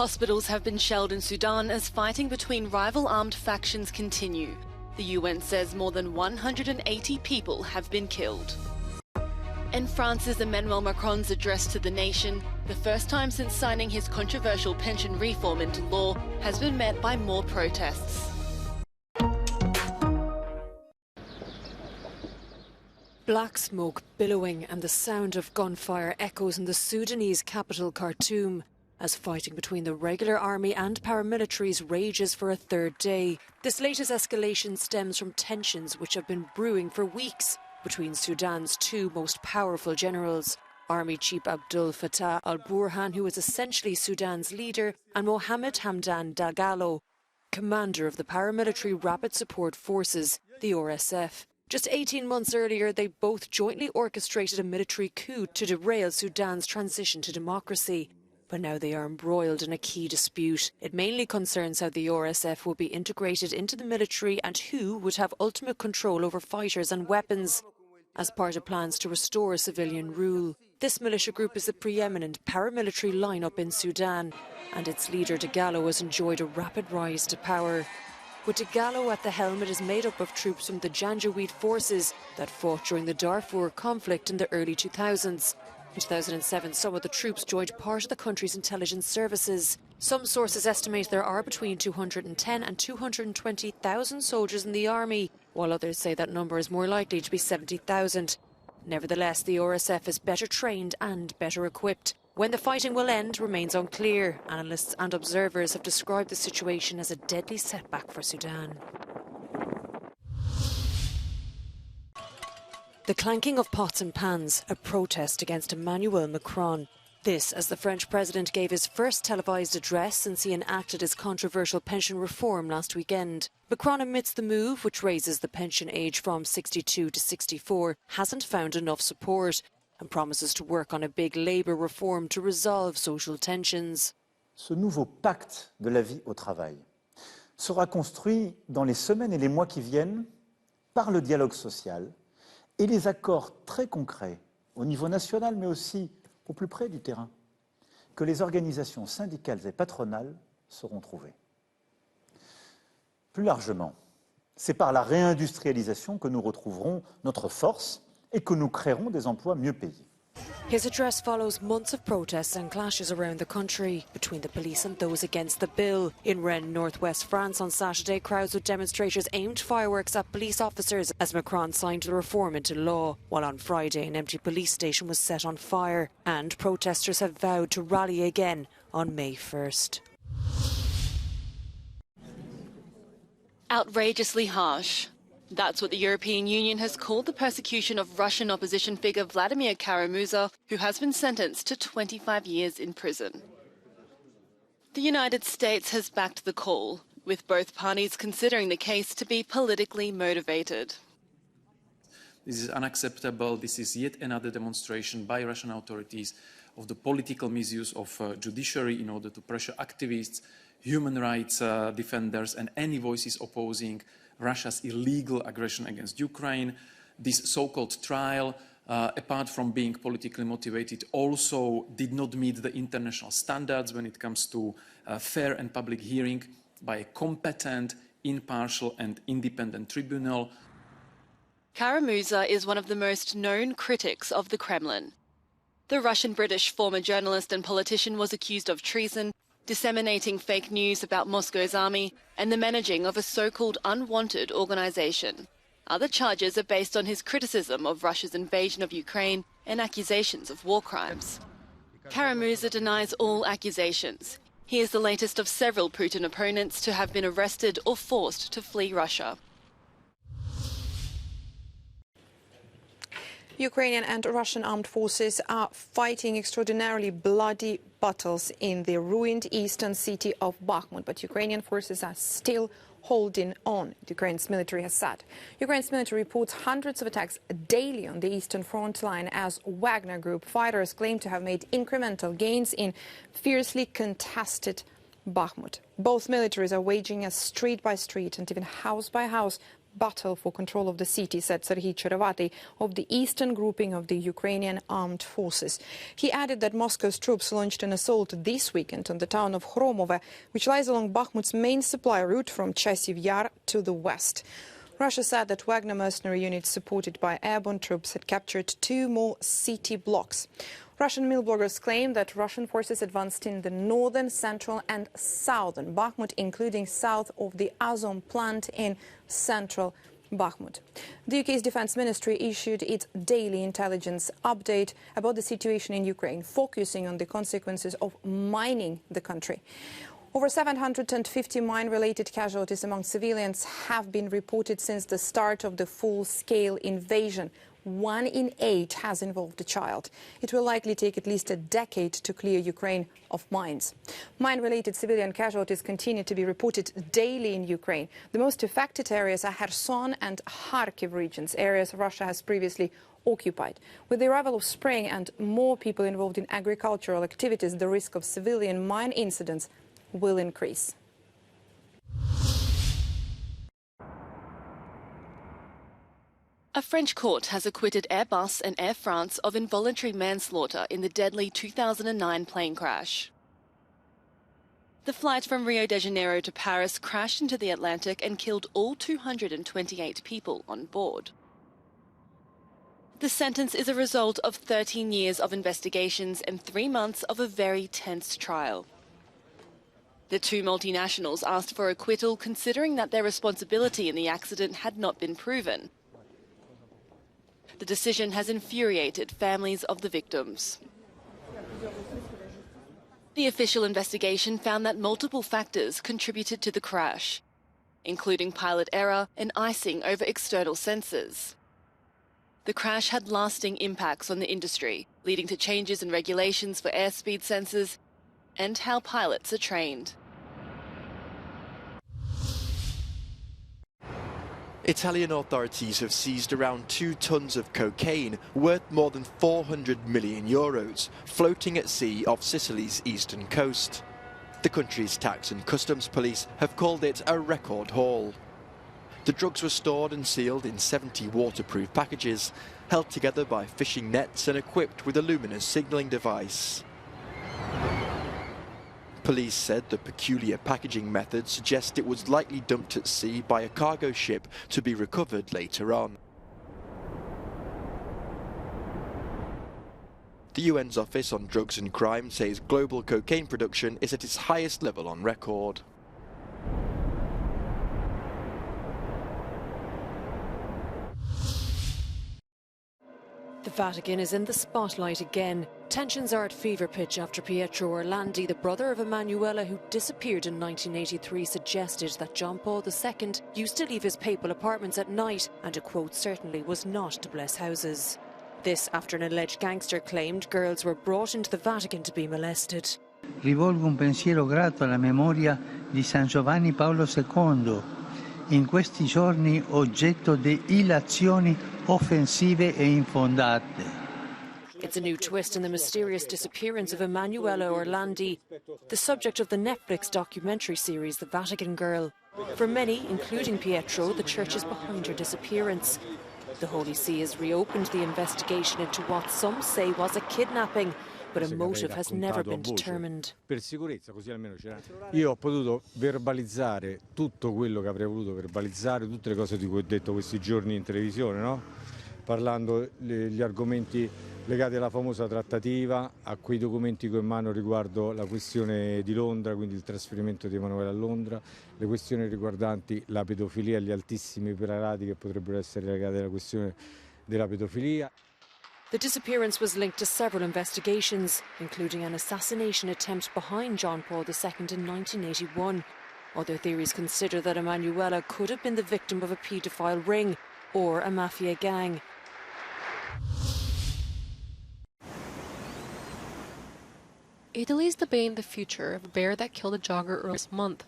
Hospitals have been shelled in Sudan as fighting between rival armed factions continue. The UN says more than 180 people have been killed. And France's Emmanuel Macron's address to the nation, the first time since signing his controversial pension reform into law, has been met by more protests. Black smoke billowing and the sound of gunfire echoes in the Sudanese capital Khartoum as fighting between the regular army and paramilitaries rages for a third day. This latest escalation stems from tensions which have been brewing for weeks between Sudan's two most powerful generals, Army Chief Abdel Fattah al-Burhan, who is essentially Sudan's leader, and Mohamed Hamdan Dagalo, commander of the paramilitary Rapid Support Forces, the RSF. Just 18 months earlier, they both jointly orchestrated a military coup to derail Sudan's transition to democracy. But now they are embroiled in a key dispute. It mainly concerns how the RSF will be integrated into the military and who would have ultimate control over fighters and weapons, as part of plans to restore civilian rule. This militia group is the preeminent paramilitary lineup in Sudan, and its leader Dagalo has enjoyed a rapid rise to power. With Dagalo at the helm, it is made up of troops from the Janjaweed forces that fought during the Darfur conflict in the early 2000s. In 2007, some of the troops joined part of the country's intelligence services. Some sources estimate there are between 210 and 220,000 soldiers in the army, while others say that number is more likely to be 70,000. Nevertheless, the RSF is better trained and better equipped. When the fighting will end remains unclear. Analysts and observers have described the situation as a deadly setback for Sudan. The clanking of pots and pans, a protest against Emmanuel Macron. This as the French president gave his first televised address since he enacted his controversial pension reform last weekend. Macron admits the move, which raises the pension age from 62 to 64, hasn't found enough support and promises to work on a big labour reform to resolve social tensions. Ce nouveau pacte de la vie au travail sera construit dans les semaines et les mois qui viennent par le dialogue social et les accords très concrets au niveau national mais aussi au plus près du terrain que les organisations syndicales et patronales seront trouvées. Plus largement, c'est par la réindustrialisation que nous retrouverons notre force et que nous créerons des emplois mieux payés. His address follows months of protests and clashes around the country between the police and those against the bill. In Rennes, northwest France, on Saturday, crowds of demonstrators aimed fireworks at police officers as Macron signed the reform into law, while on Friday an empty police station was set on fire, and protesters have vowed to rally again on May 1st. Outrageously harsh. That's what the European Union has called the persecution of Russian opposition figure Vladimir Kara-Murza, who has been sentenced to 25 years in prison. The United States has backed the call, with both parties considering the case to be politically motivated. This is unacceptable. This is yet another demonstration by Russian authorities of the political misuse of judiciary in order to pressure activists, human rights defenders and any voices opposing Russia's illegal aggression against Ukraine. This so-called trial, apart from being politically motivated, also did not meet the international standards when it comes to fair and public hearing by a competent, impartial and independent tribunal. Kara-Murza is one of the most known critics of the Kremlin. The Russian-British former journalist and politician was accused of treason, disseminating fake news about Moscow's army and the managing of a so-called unwanted organisation. Other charges are based on his criticism of Russia's invasion of Ukraine and accusations of war crimes. Kara-Murza denies all accusations. He is the latest of several Putin opponents to have been arrested or forced to flee Russia. Ukrainian and Russian armed forces are fighting extraordinarily bloody battles in the ruined eastern city of Bakhmut, but Ukrainian forces are still holding on, Ukraine's military has said. Ukraine's military reports hundreds of attacks daily on the eastern front line as Wagner Group fighters claim to have made incremental gains in fiercely contested Bakhmut. Both militaries are waging a street-by-street and even house-by-house battle for control of the city, said Serhiy Cherevati of the eastern grouping of the Ukrainian armed forces. He added that Moscow's troops launched an assault this weekend on the town of Hromove, which lies along Bakhmut's main supply route from Chasiv Yar to the west. Russia said that Wagner mercenary units supported by airborne troops had captured 2 more city blocks. Russian mill bloggers claim that Russian forces advanced in the northern, central and southern Bakhmut, including south of the Azov plant in central Bakhmut. The UK's Defence Ministry issued its daily intelligence update about the situation in Ukraine, focusing on the consequences of mining the country. Over 750 mine-related casualties among civilians have been reported since the start of the full-scale invasion. 1 in 8 has involved a child. It will likely take at least a decade to clear Ukraine of mines. Mine-related civilian casualties continue to be reported daily in Ukraine. The most affected areas are Kherson and Kharkiv regions, areas Russia has previously occupied. With the arrival of spring and more people involved in agricultural activities, the risk of civilian mine incidents will increase. A French court has acquitted Airbus and Air France of involuntary manslaughter in the deadly 2009 plane crash. The flight from Rio de Janeiro to Paris crashed into the Atlantic and killed all 228 people on board. The sentence is a result of 13 years of investigations and 3 months of a very tense trial. The 2 multinationals asked for acquittal, considering that their responsibility in the accident had not been proven. The decision has infuriated families of the victims. The official investigation found that multiple factors contributed to the crash, including pilot error and icing over external sensors. The crash had lasting impacts on the industry, leading to changes in regulations for airspeed sensors and how pilots are trained. Italian authorities have seized around 2 tons of cocaine worth more than 400 million euros, floating at sea off Sicily's eastern coast. The country's tax and customs police have called it a record haul. The drugs were stored and sealed in 70 waterproof packages, held together by fishing nets and equipped with a luminous signalling device. Police said the peculiar packaging method suggests it was likely dumped at sea by a cargo ship to be recovered later on. The UN's Office on Drugs and Crime says global cocaine production is at its highest level on record. The Vatican is in the spotlight again. Tensions are at fever pitch after Pietro Orlandi, the brother of Emanuela who disappeared in 1983, suggested that John Paul II used to leave his papal apartments at night and, to quote, certainly was not to bless houses. This after an alleged gangster claimed girls were brought into the Vatican to be molested. Rivolgo un pensiero grato alla memoria di San Giovanni Paolo II, in questi giorni oggetto di illazioni offensive e infondate. It's a new twist in the mysterious disappearance of Emanuela Orlandi, the subject of the Netflix documentary series The Vatican Girl. For many, including Pietro, the church is behind her disappearance. The Holy See has reopened the investigation into what some say was a kidnapping, but a motive has never been determined. Io ho potuto verbalizzare tutto quello che avrei voluto verbalizzare, tutte le cose di cui ho detto questi giorni in televisione, no? Parlando degli argomenti legati alla famosa trattativa, a quei documenti che ho in mano riguardo la questione di Londra, quindi il trasferimento di Emanuele a Londra, le questioni riguardanti la pedofilia e gli altissimi preparati che potrebbero essere legati alla questione della pedofilia. The disappearance was linked to several investigations, including an assassination attempt behind John Paul II in 1981. Other theories consider that Emanuela could have been the victim of a paedophile ring or a mafia gang. Italy is debating the future of a bear that killed a jogger earlier this month.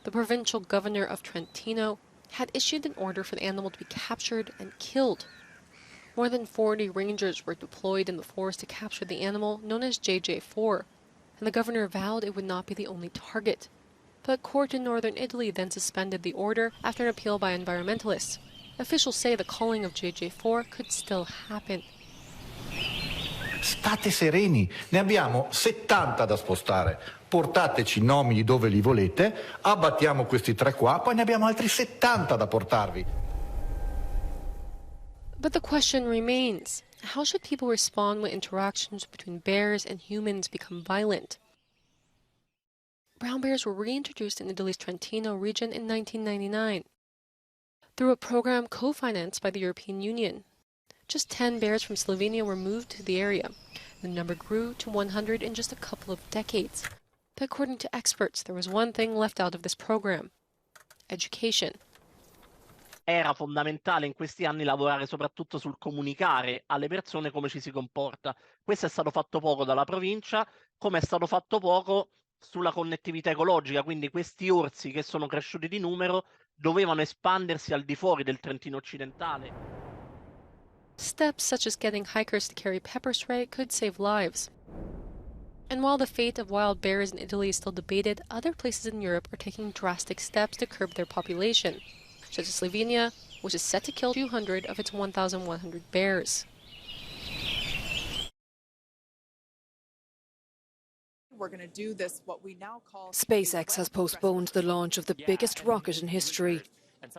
The provincial governor of Trentino had issued an order for the animal to be captured and killed. More than 40 rangers were deployed in the forest to capture the animal, known as JJ4, and the governor vowed it would not be the only target. But a court in northern Italy then suspended the order after an appeal by environmentalists. Officials say the culling of JJ4 could still happen. State sereni, ne abbiamo 70 da spostare. Portateci i nomi di dove li volete, abbattiamo questi 3 qua, poi ne abbiamo altri 70 da portarvi. But the question remains, how should people respond when interactions between bears and humans become violent? Brown bears were reintroduced in Italy's Trentino region in 1999 through a program co-financed by the European Union. Just 10 bears from Slovenia were moved to the area. The number grew to 100 in just a couple of decades. But according to experts, there was one thing left out of this program: education. Era fondamentale in questi anni lavorare soprattutto sul comunicare alle persone come ci si comporta. Questo è stato fatto poco dalla provincia, come è stato fatto poco sulla connettività ecologica, quindi questi orsi che sono cresciuti di numero dovevano espandersi al di fuori del Trentino occidentale. Steps such as getting hikers to carry pepper spray could save lives. And while the fate of wild bears in Italy is still debated, other places in Europe are taking drastic steps to curb their population, such as Slovenia, which is set to kill 200 of its 1,100 bears. We're going to do this, what we now call... SpaceX has postponed the launch of the biggest rocket in history.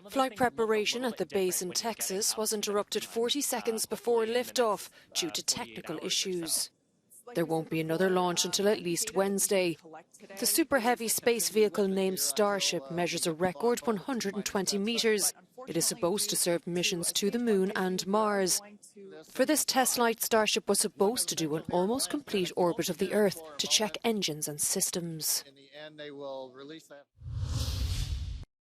Flight preparation at the base in Texas was interrupted 40 seconds before liftoff due to technical issues. There won't be another launch until at least Wednesday. The super heavy space vehicle named Starship measures a record 120 metres. It is supposed to serve missions to the Moon and Mars. For this test flight, Starship was supposed to do an almost complete orbit of the Earth to check engines and systems. In the end, they will release that.